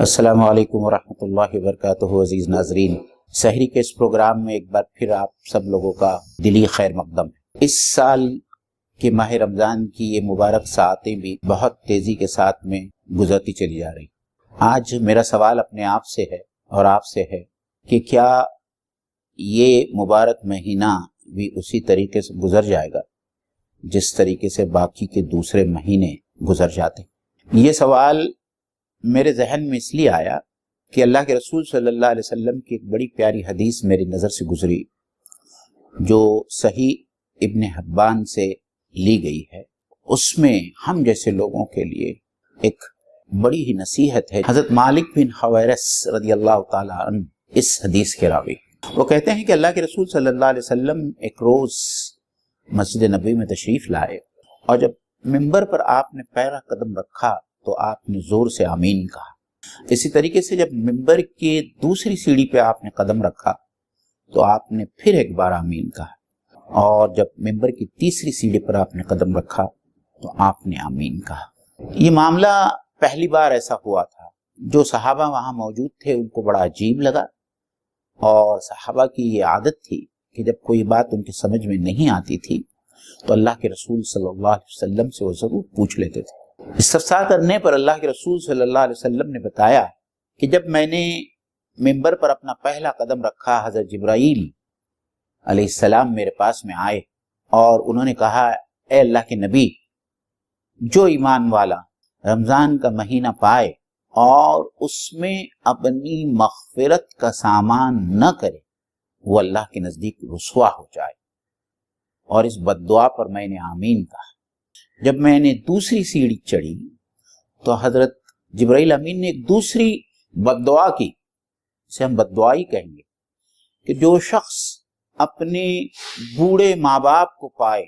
अस्सलाम वालेकुम वरहमतुल्लाहि वबरकातुहू। अज़ीज़ नाज़रीन, सहरी के इस प्रोग्राम में एक बार फिर आप सब लोगों का दिली खैर मकदम है। इस साल के माह रमज़ान की ये मुबारक सातें भी बहुत तेज़ी के साथ में गुजरती चली जा रही। आज मेरा सवाल अपने आप से है और आपसे है कि क्या ये मुबारक महीना भी उसी तरीके से गुजर जाएगा जिस तरीके से बाकी के दूसरे महीने गुजर जाते। ये सवाल मेरे जहन में इसलिए आया कि अल्लाह के रसूल सल्लल्लाहु अलैहि वसल्लम की एक बड़ी प्यारी हदीस मेरी नज़र से गुजरी जो सही इब्न हिब्बान से ली गई है। उसमें हम जैसे लोगों के लिए एक बड़ी ही नसीहत है। हज़रत मालिक बिन हवैरस रदियल्लाहु ताला अन्हु इस हदीस के रावी, वो कहते हैं कि अल्लाह के रसूल सल्लल्लाहु अलैहि वसल्लम एक रोज़ मस्जिद नबी में तशरीफ़ लाए और जब मिंबर पर आपने पहला कदम रखा तो आपने जोर से आमीन कहा। इसी तरीके से जब मिंबर के दूसरी सीढ़ी पे आपने कदम रखा तो आपने फिर एक बार आमीन कहा और जब मिंबर की तीसरी सीढ़ी पर आपने कदम रखा तो आपने आमीन कहा। ये मामला पहली बार ऐसा हुआ था। जो सहाबा वहां मौजूद थे उनको बड़ा अजीब लगा और सहाबा की ये आदत थी कि जब कोई बात उनकी समझ में नहीं आती थी तो अल्लाह के रसूल सल्लल्लाहु अलैहि वसल्लम से वो जरूर पूछ लेते थे। इस्तफ्सार करने पर अल्लाह के रसूल सल्लल्लाहु अलैहि वसल्लम ने बताया कि जब मैंने मिंबर पर अपना पहला कदम रखा, हज़रत जिब्राईल अलैहिस्सलाम मेरे पास में आए और उन्होंने कहा, ए अल्लाह के नबी, जो ईमान वाला रमजान का महीना पाए और उसमें अपनी मग़फ़िरत का सामान न करे वो अल्लाह के नजदीक रुसवा हो जाए। और इस बद्दुआ पर मैंने आमीन कहा। जब मैंने दूसरी सीढ़ी चढ़ी तो हजरत जिब्राईल अमीन ने एक दूसरी बद्दुआ की, इसे हम बद्दुआ ही कहेंगे, कि जो शख्स अपने बूढ़े माँ बाप को पाए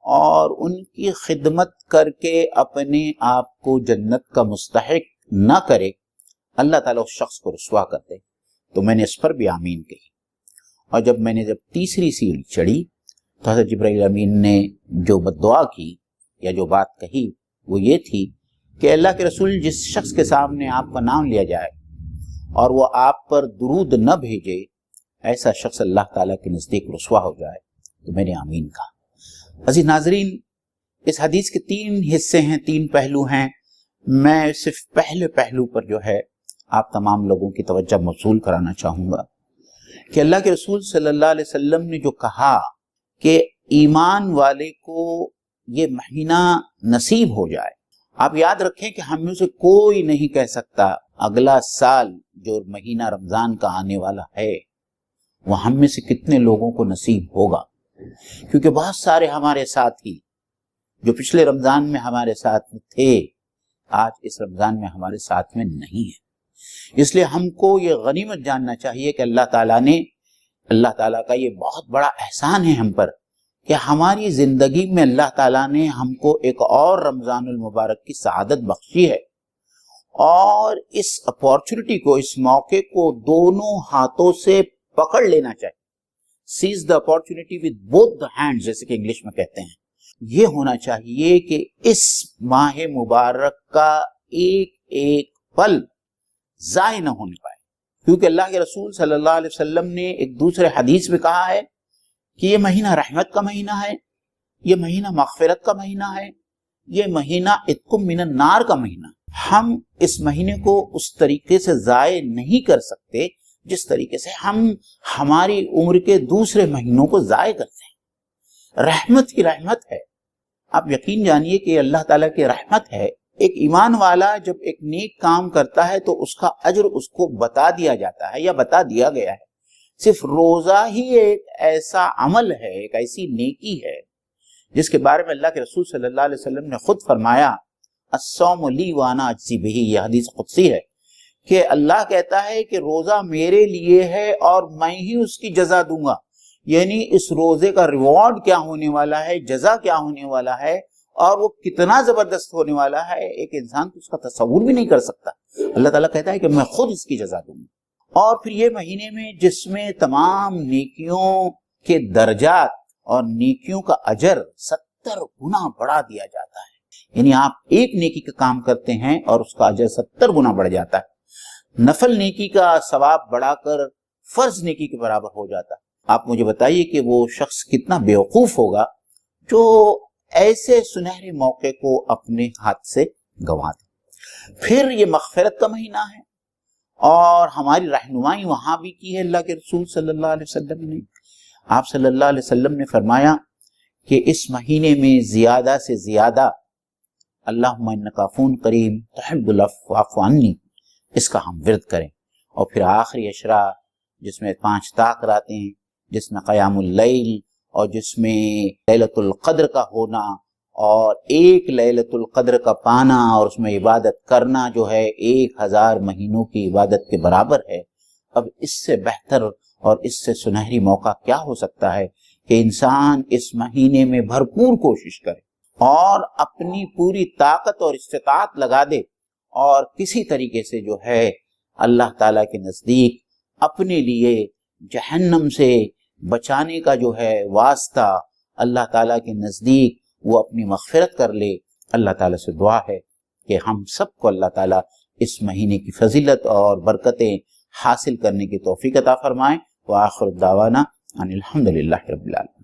और उनकी खिदमत करके अपने आप को जन्नत का मुस्तहिक न करे, अल्लाह ताला उस शख्स को रुसवा कर दे। तो मैंने इस पर भी आमीन कही। और जब तीसरी सीढ़ी चढ़ी तो हज़रत जिब्राईल अमीन ने जो बद्दुआ की या जो बात कही वो ये थी कि अल्लाह के रसूल, जिस शख्स के सामने आपका नाम लिया जाए और वो आप पर दुरूद न भेजे, ऐसा शख्स अल्लाह ताला के नज़दीक रुसवा हो जाए। तो मैंने आमीन कहा। अज़ीज़ नाज़रीन, इस हदीस के तीन हिस्से हैं, तीन पहलू हैं। मैं सिर्फ पहले पहलू पर जो है आप तमाम लोगों की तवज्जो मौसूल कराना चाहूँगा कि अल्लाह के रसूल सल्लल्लाहु अलैहि वसल्लम ने जो कहा कि ईमान वाले को ये महीना नसीब हो जाए। आप याद रखें कि हम में से कोई नहीं कह सकता अगला साल जो महीना रमजान का आने वाला है वो हम में से कितने लोगों को नसीब होगा, क्योंकि बहुत सारे हमारे साथी जो पिछले रमजान में हमारे साथ में थे आज इस रमजान में हमारे साथ में नहीं है। इसलिए हमको ये गनीमत जानना चाहिए कि अल्लाह ताला का ये बहुत बड़ा एहसान है हम पर कि हमारी जिंदगी में अल्लाह ताला ने हमको एक और रमजानुल मुबारक की सआदत बख्शी है। और इस अपॉर्चुनिटी को, इस मौके को दोनों हाथों से पकड़ लेना चाहिए। Seize the opportunity with both the hands, जैसे कि इंग्लिश में कहते हैं। ये होना चाहिए कि इस माह मुबारक का एक एक पल जाय न होने पाए, क्योंकि अल्लाह के रसूल सल्लल्लाहु अलैहि वसल्लम ने एक दूसरे हदीस में कहा है कि ये महीना रहमत का महीना है, ये महीना मग़फ़िरत का महीना है, ये महीना इत्कुम मिनन नार का महीना। हम इस महीने को उस तरीके से ज़ाय नहीं कर सकते जिस तरीके से हम हमारी उम्र के दूसरे महीनों को ज़ाय करते हैं। रहमत ही रहमत है। आप यकीन जानिए कि अल्लाह ताला की रहमत है। एक ईमान वाला जब एक नेक काम करता है तो उसका अज्र उसको बता दिया जाता है या बता दिया गया है। सिर्फ रोजा ही एक ऐसा अमल है, एक ऐसी नेकी है जिसके बारे में अल्लाह के रसूल सल्लल्लाहु अलैहि वसल्लम ने खुद फरमाया, अस्सौमु ली व अना अज्ज़ी बिही। यह हदीस कुदसी है कि अल्लाह कहता है कि रोजा मेरे लिए है और मैं ही उसकी जजा दूंगा। यानी इस रोजे का रिवॉर्ड क्या होने वाला है, जजा क्या होने वाला है और वो कितना जबरदस्त होने वाला है, एक इंसान तो उसका तस्वुर भी नहीं कर सकता। अल्लाह ताला कहता है कि मैं खुद इसकी जजा दूंगा। और फिर ये महीने में जिसमें तमाम नेकियों के दर्जात और नेकियों का अजर 70 गुना बढ़ा दिया जाता है। यानी आप एक नेकी का काम करते हैं और उसका अजर 70 गुना बढ़ जाता है। نفل نیکی کا ثواب بڑھا کر فرض نیکی کے برابر ہو جاتا ہے۔ آپ مجھے بتائیے کہ وہ شخص کتنا بیوقوف ہوگا جو ایسے سنہرے موقع کو اپنے ہاتھ سے گنوا دے۔ پھر یہ مغفرت کا مہینہ ہے اور ہماری رہنمائی وہاں بھی کی ہے اللہ کے رسول صلی اللہ علیہ وسلم نے۔ آپ صلی اللہ علیہ وسلم نے فرمایا کہ اس مہینے میں زیادہ سے زیادہ اللہم انک عفو کریم تحب العفو فاعف عنی، اس کا ہم ورد کریں۔ اور پھر آخری عشرہ جس میں 5 طاق آتے ہیں، جس میں قیام اللیل اور جس میں لیلۃ القدر کا ہونا اور ایک لیلۃ القدر کا پانا اور اس میں عبادت کرنا جو ہے 1000 مہینوں کی عبادت کے برابر ہے۔ اب اس سے بہتر اور اس سے سنہری موقع کیا ہو سکتا ہے کہ انسان اس مہینے میں بھرپور کوشش کرے اور اپنی پوری طاقت اور استطاعت لگا دے اور کسی طریقے سے جو ہے اللہ تعالیٰ کے نزدیک اپنے لیے جہنم سے بچانے کا جو ہے واسطہ اللہ تعالیٰ کے نزدیک وہ اپنی مغفرت کر لے۔ اللہ تعالیٰ سے دعا ہے کہ ہم سب کو اللہ تعالیٰ اس مہینے کی فضیلت اور برکتیں حاصل کرنے کی توفیق عطا فرمائیں۔ وآخر دعوانا ان الحمدللہ رب العالمین۔